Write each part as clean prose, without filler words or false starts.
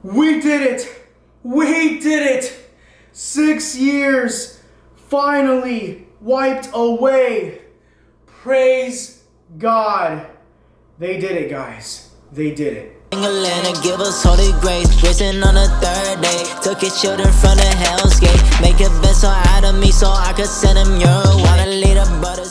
We did it! We did it! 6 years finally wiped away. Praise God. They did it, guys. They did it. England give us holy grace, risen on the third day. Took his children from the hell's gate, make a vessel out of me so I could send him your way. Wanna lead a brother.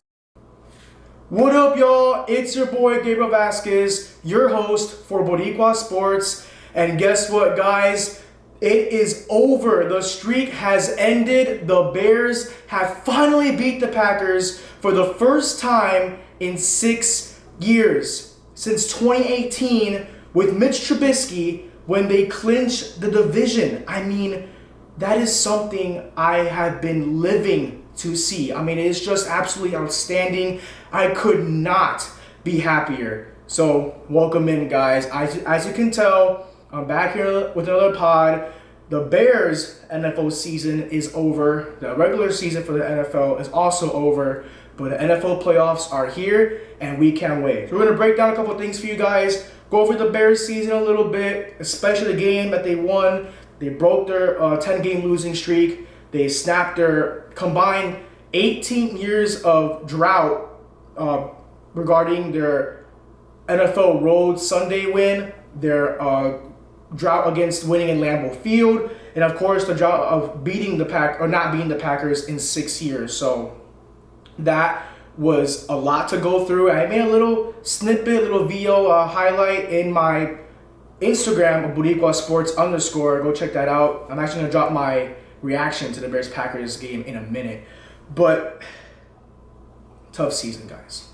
What up, y'all? It's your boy Gabriel Vasquez, your host for Boricua Sports. And guess what, guys? It is over. The streak has ended. The Bears have finally beat the Packers for the first time in 6 years. Since 2018 with Mitch Trubisky when they clinched the division. I mean, that is something I have been living to see. I mean, it is just absolutely outstanding. I could not be happier. So, welcome in, guys. As you can tell, I'm back here with another pod. The Bears NFL season is over. The regular season for the NFL is also over. But the NFL playoffs are here, and we can't wait. So we're going to break down a couple things for you guys. Go over the Bears season a little bit, especially the game that they won. They broke their 10-game losing streak. They snapped their combined 18 years of drought regarding their NFL Road Sunday win, their drought against winning in Lambeau Field, and of course the drought of beating the not beating the Packers in 6 years. So that was a lot to go through. I made a little snippet, little video highlight in my Instagram, Boricua Sports _ Go check that out. I'm actually gonna drop my reaction to the Bears Packers game in a minute. But tough season, guys.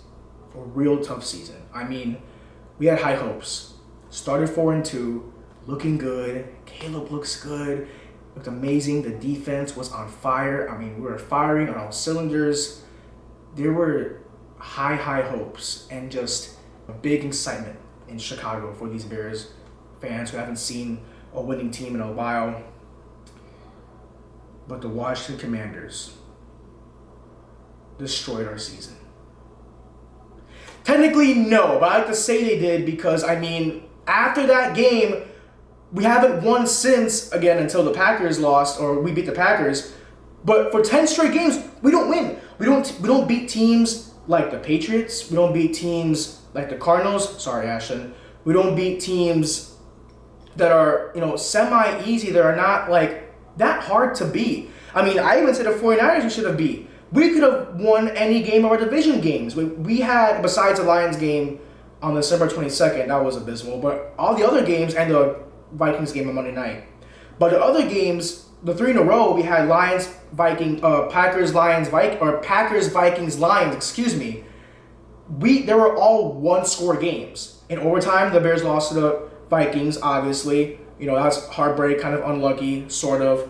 A real tough season. I mean, we had high hopes. Started 4-2, looking good. Caleb looks good. Looked amazing. The defense was on fire. I mean, we were firing on all cylinders. There were high hopes and just a big excitement in Chicago for these Bears fans who haven't seen a winning team in a while. But the Washington Commanders destroyed our season. Technically, no, but I like to say they did because, I mean, after that game, we haven't won since, again, until the Packers lost or we beat the Packers. But for 10 straight games, we don't win. We don't beat teams like the Patriots. We don't beat teams like the Cardinals. Sorry, Ashton. We don't beat teams that are, semi-easy, that are not, that hard to beat. I mean, I even said the 49ers we should have beat. We could have won any game of our division games. We had, besides the Lions game on December 22nd, that was abysmal, but all the other games and the Vikings game on Monday night. But the other games, the 3 in a row, we had Lions, Vikings, Packers, Vikings, Lions, excuse me. They were all one-score games. In overtime, the Bears lost to the Vikings, obviously. That's heartbreak, kind of unlucky, sort of.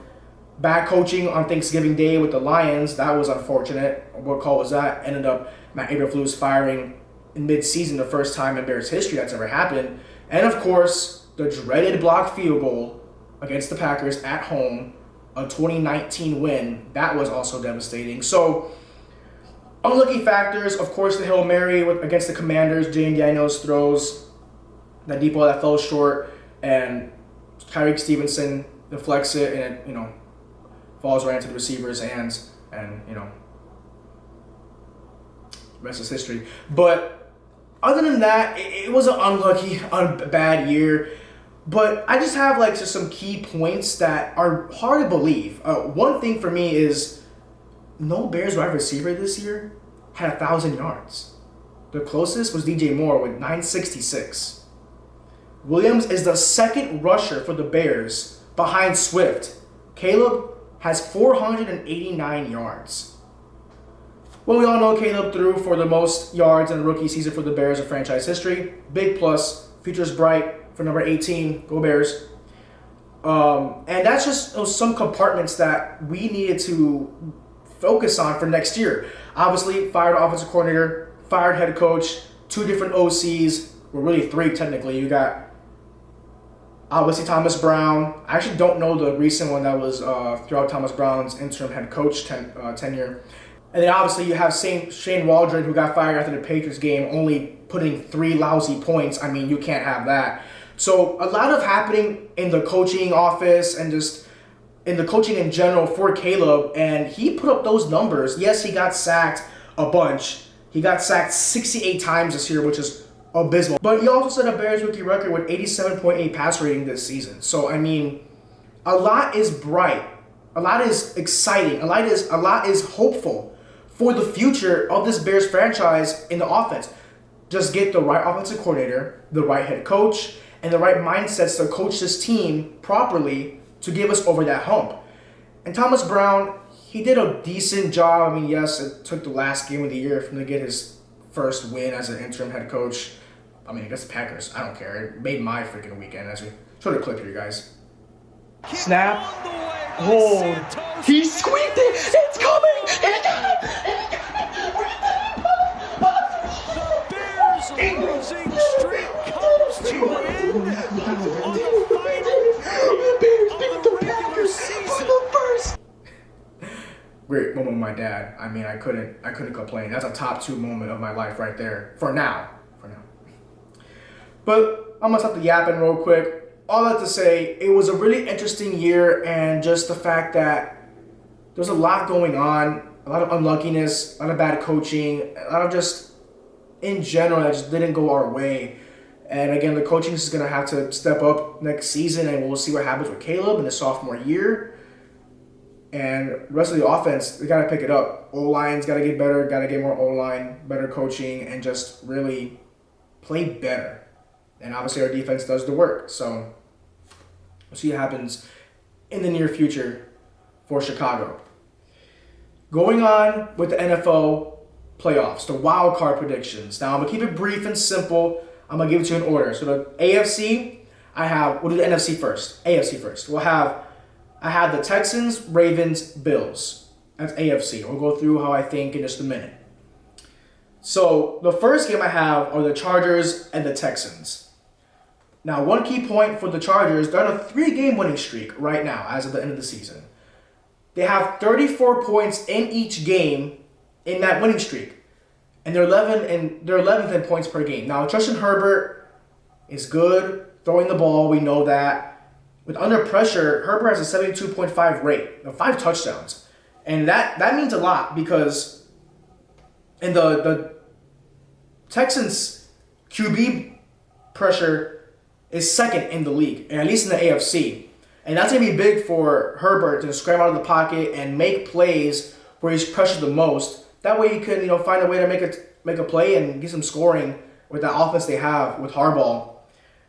Bad coaching on Thanksgiving Day with the Lions, that was unfortunate. What call was that? Ended up Matt Eberflus firing in mid-season, the first time in Bears history that's ever happened. And of course, the dreaded blocked field goal against the Packers at home, a 2019 win, that was also devastating. So, unlucky factors, of course, the Hail Mary against the Commanders, Jane Daniels throws that deep ball that fell short, and Tyreek Stevenson deflects it, and it, falls right into the receiver's hands, and, rest is history. But other than that, it was an unlucky, bad year. But I just have just some key points that are hard to believe. One thing for me is no Bears wide receiver this year had 1,000 yards. The closest was DJ Moore with 966. Williams is the second rusher for the Bears behind Swift. Caleb has 489 yards. Well, we all know Caleb threw for the most yards in a rookie season for the Bears in franchise history. Big plus. Future's bright for number 18. Go Bears. And that's just some compartments that we needed to focus on for next year. Obviously, fired offensive coordinator, fired head coach, 2 different OCs. Well, really 3 technically. You got obviously Thomas Brown. I actually don't know the recent one that was throughout Thomas Brown's interim head coach tenure. And then obviously you have Shane Waldron, who got fired after the Patriots game, only putting 3 lousy points. I mean, you can't have that. So a lot of happening in the coaching office and just in the coaching in general for Caleb, and he put up those numbers. Yes, he got sacked a bunch. He got sacked 68 times this year, which is abysmal. But he also set a Bears rookie record with 87.8 pass rating this season. So, I mean, a lot is bright. A lot is exciting. A lot is hopeful for the future of this Bears franchise in the offense. Just get the right offensive coordinator, the right head coach, and the right mindsets to coach this team properly to give us over that hump. And Thomas Brown, he did a decent job. I mean, yes, it took the last game of the year for him to get his first win as an interim head coach. I mean, against the Packers, I don't care. It made my freaking weekend. As we show the clip here, guys. Snap. Hold. He squeaked it. It's coming. It's coming. The Bears' losing streak comes to an end on the final of the regular season. Great moment with my dad. I mean, I couldn't complain. That's a top 2 moment of my life right there. For now. But I'm gonna stop the yapping real quick. All that to say, it was a really interesting year, and just the fact that there's a lot going on, a lot of unluckiness, a lot of bad coaching, a lot of just in general that just didn't go our way. And again, the coaching is gonna have to step up next season, and we'll see what happens with Caleb in his sophomore year. And the rest of the offense, they got to pick it up. O-line's got to get better, got to get more O-line, better coaching, and just really play better. And obviously our defense does the work. So we'll see what happens in the near future for Chicago. Going on with the NFL playoffs, the wild card predictions. Now I'm going to keep it brief and simple. I'm going to give it to you in order. So the AFC, we'll do the NFC first. AFC first. I have the Texans, Ravens, Bills. That's AFC. We'll go through how I think in just a minute. So the first game I have are the Chargers and the Texans. Now, one key point for the Chargers, they're on a 3-game winning streak right now as of the end of the season. They have 34 points in each game in that winning streak. And they're 11th in points per game. Now, Justin Herbert is good throwing the ball. We know that. With under pressure, Herbert has a 72.5 rate, 5 touchdowns. And that means a lot because in the Texans' QB pressure is second in the league, and at least in the AFC. And that's going to be big for Herbert to scramble out of the pocket and make plays where he's pressured the most. That way he can find a way to make a play and get some scoring with that offense they have with Harbaugh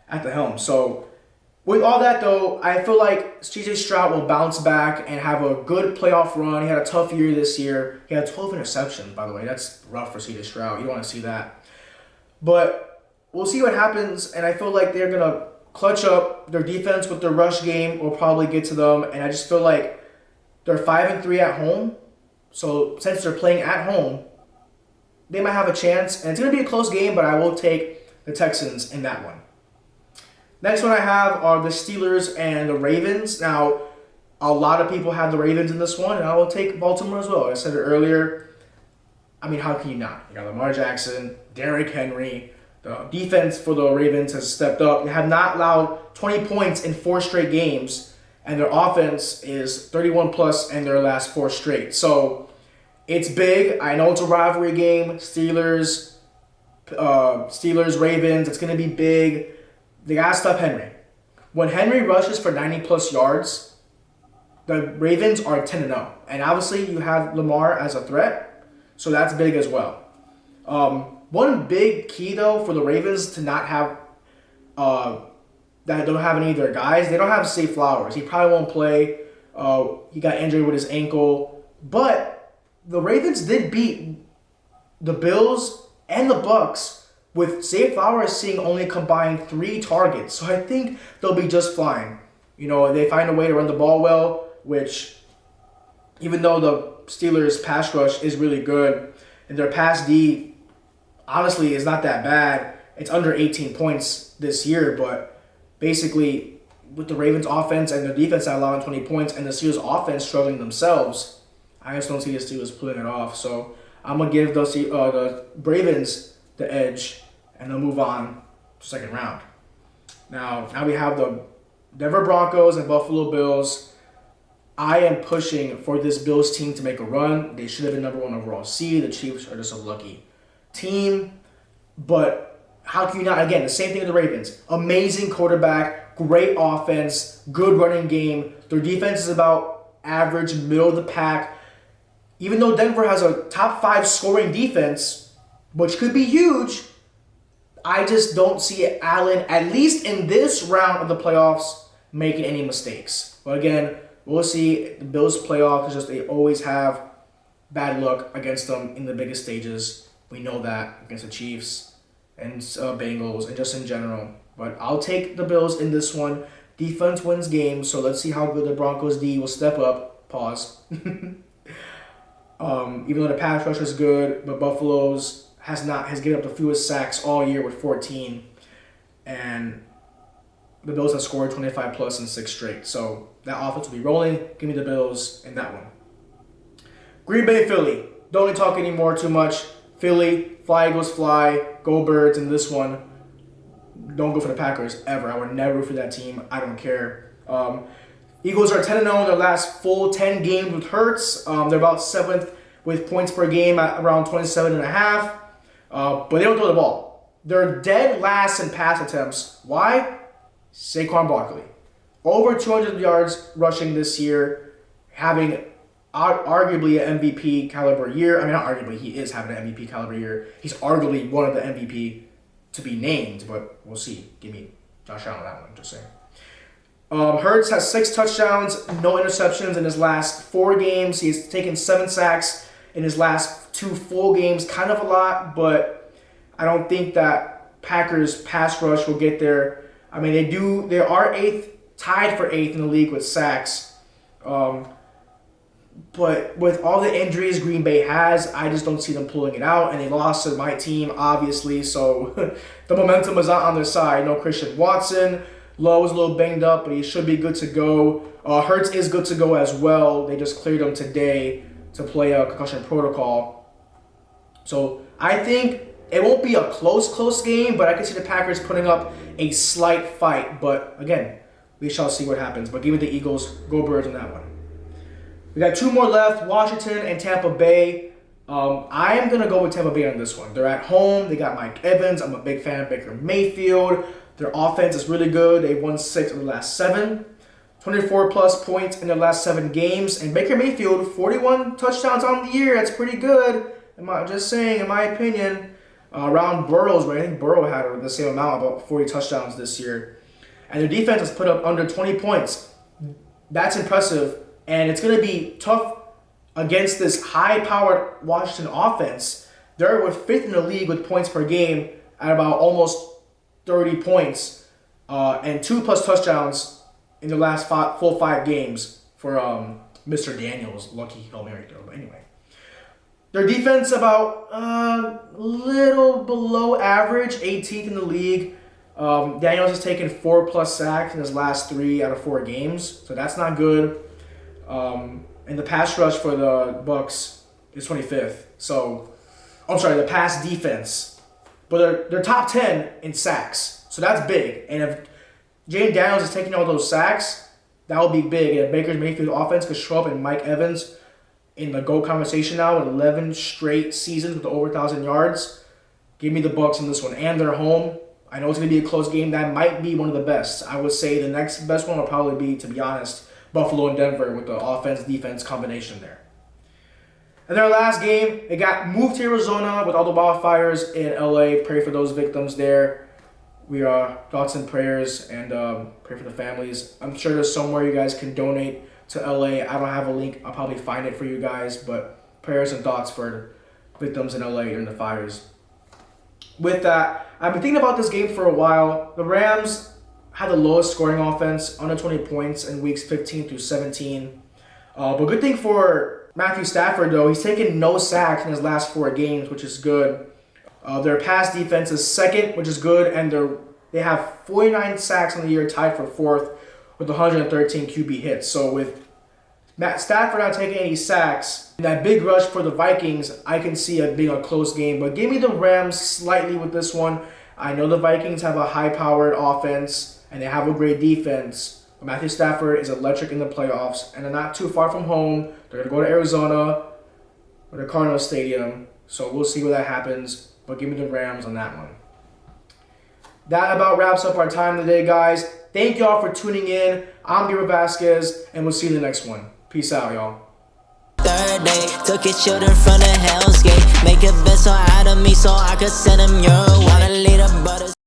at the helm. So with all that, though, I feel like C.J. Stroud will bounce back and have a good playoff run. He had a tough year this year. He had 12 interceptions, by the way. That's rough for C.J. Stroud. You don't want to see that. But we'll see what happens, and I feel like they're going to clutch up. Their defense with their rush game will probably get to them, and I just feel like they're 5-3 at home. So since they're playing at home, they might have a chance, and it's going to be a close game, but I will take the Texans in that one. Next one I have are the Steelers and the Ravens. Now, a lot of people have the Ravens in this one, and I will take Baltimore as well. I said it earlier. I mean, how can you not? You got Lamar Jackson, Derrick Henry. The defense for the Ravens has stepped up. They have not allowed 20 points in 4 straight games, and their offense is 31+ in their last 4 straight. So it's big. I know it's a rivalry game. Steelers, Ravens. It's going to be big. They got to stop Henry. When Henry rushes for 90+ yards, the Ravens are 10-0. And obviously you have Lamar as a threat, so that's big as well. One big key, though, for the Ravens to not have, that don't have any of their guys, they don't have Zay Flowers. He probably won't play. He got injured with his ankle. But the Ravens did beat the Bills and the Bucks with Zay Flowers seeing only combined 3 targets. So I think they'll be just fine. They find a way to run the ball well, which even though the Steelers' pass rush is really good, and their pass D honestly is not that bad. It's under 18 points this year, but basically with the Ravens offense and the defense not allowing 20 points and the Steelers offense struggling themselves, I just don't see the Steelers pulling it off. So I'm going to give the Ravens the edge, and they'll move on to second round. Now we have the Denver Broncos and Buffalo Bills. I am pushing for this Bills team to make a run. They should have been number 1 overall seed. The Chiefs are just a lucky team. But how can you not? Again, the same thing with the Ravens. Amazing quarterback, great offense, good running game. Their defense is about average, middle of the pack. Even though Denver has a top 5 scoring defense, which could be huge, I just don't see Allen, at least in this round of the playoffs, making any mistakes. But again, we'll see. The Bills playoffs is just they always have bad luck against them in the biggest stages. We know that against the Chiefs and Bengals and just in general. But I'll take the Bills in this one. Defense wins games, so let's see how good the Broncos D will step up. Pause. Even though the pass rush is good, but Buffalo's has given up the fewest sacks all year with 14, and the Bills have scored 25 plus in 6 straight. So that offense will be rolling. Give me the Bills in that one. Green Bay, Philly. Don't need to talk anymore too much. Philly, fly Eagles fly, go Birds in this one. Don't go for the Packers ever. I would never root for that team. I don't care. Eagles are 10-0 in their last full 10 games with Hurts. They're about 7th with points per game at around 27.5. But they don't throw the ball. They're dead last in pass attempts. Why? Saquon Barkley. Over 200 yards rushing this year, having arguably an MVP caliber year. I mean, not arguably, he is having an MVP caliber year. He's arguably one of the MVP to be named, but we'll see. Give me Josh Allen on that one, just saying. Hurts has 6 touchdowns, no interceptions in his last 4 games. He's taken 7 sacks in his last 2 full games. Kind of a lot, but I don't think that Packers pass rush will get there. I mean, they are 8th, tied for 8th in the league with sacks. But with all the injuries Green Bay has, I just don't see them pulling it out. And they lost to my team, obviously, so the momentum is not on their side. No Christian Watson. Lowe is a little banged up, but he should be good to go. Hurts is good to go as well. They just cleared him today to play a concussion protocol. So I think it won't be a close game, but I can see the Packers putting up a slight fight. But again, we shall see what happens. But give me the Eagles. Go Birds on that one. We got 2 more left, Washington and Tampa Bay. I am going to go with Tampa Bay on this one. They're at home. They got Mike Evans. I'm a big fan of Baker Mayfield. Their offense is really good. They've won 6 of the last 7. 24-plus points in their last 7 games. And Baker Mayfield, 41 touchdowns on the year. That's pretty good. Just saying, in my opinion. Around Burrow's, where I think Burrow had the same amount, about 40 touchdowns this year. And their defense has put up under 20 points. That's impressive. And it's going to be tough against this high-powered Washington offense. They're 5th in the league with points per game at about almost 30 points. And 2+ touchdowns in the last full 5 games for Mr. Daniels. Lucky Hail Mary throw. But anyway. Their defense about a little below average, 18th in the league. Daniels has taken 4+ sacks in his last 3 out of 4 games. So that's not good. And the pass rush for the Bucks is 25th. So, the pass defense. But they're top 10 in sacks. So that's big. And if Jane Daniels is taking all those sacks, that will be big. And if Baker Mayfield's offense could show up and Mike Evans in the GOAT conversation now with 11 straight seasons with over 1,000 yards, give me the Bucks in this one. And they're home. I know it's going to be a close game. That might be one of the best. I would say the next best one will probably be, to be honest, Buffalo and Denver with the offense-defense combination there. And their last game, it got moved to Arizona with all the wildfires in LA. Pray for those victims there. We are thoughts and prayers, and pray for the families. I'm sure there's somewhere you guys can donate to LA. I don't have a link. I'll probably find it for you guys, but prayers and thoughts for victims in LA during the fires. With that, I've been thinking about this game for a while. The Rams had the lowest scoring offense, under 20 points in weeks 15 through 17. But good thing for Matthew Stafford, though, he's taken no sacks in his last 4 games, which is good. Their pass defense is 2nd, which is good, and they have 49 sacks on the year, tied for 4th with 113 QB hits. So with Matt Stafford not taking any sacks, and that big rush for the Vikings, I can see it being a close game. But give me the Rams slightly with this one. I know the Vikings have a high-powered offense, and they have a great defense. But Matthew Stafford is electric in the playoffs, and they're not too far from home. They're going to go to Arizona or the Cardinals Stadium, so we'll see where that happens. But give me the Rams on that one. That about wraps up our time today, guys. Thank y'all for tuning in. I'm Gabriel Vasquez, and we'll see you in the next one. Peace out, y'all. Third day, took his children from the Hell's Gate. Make a vessel out of me so I could send him your way. Wanna lead a brother.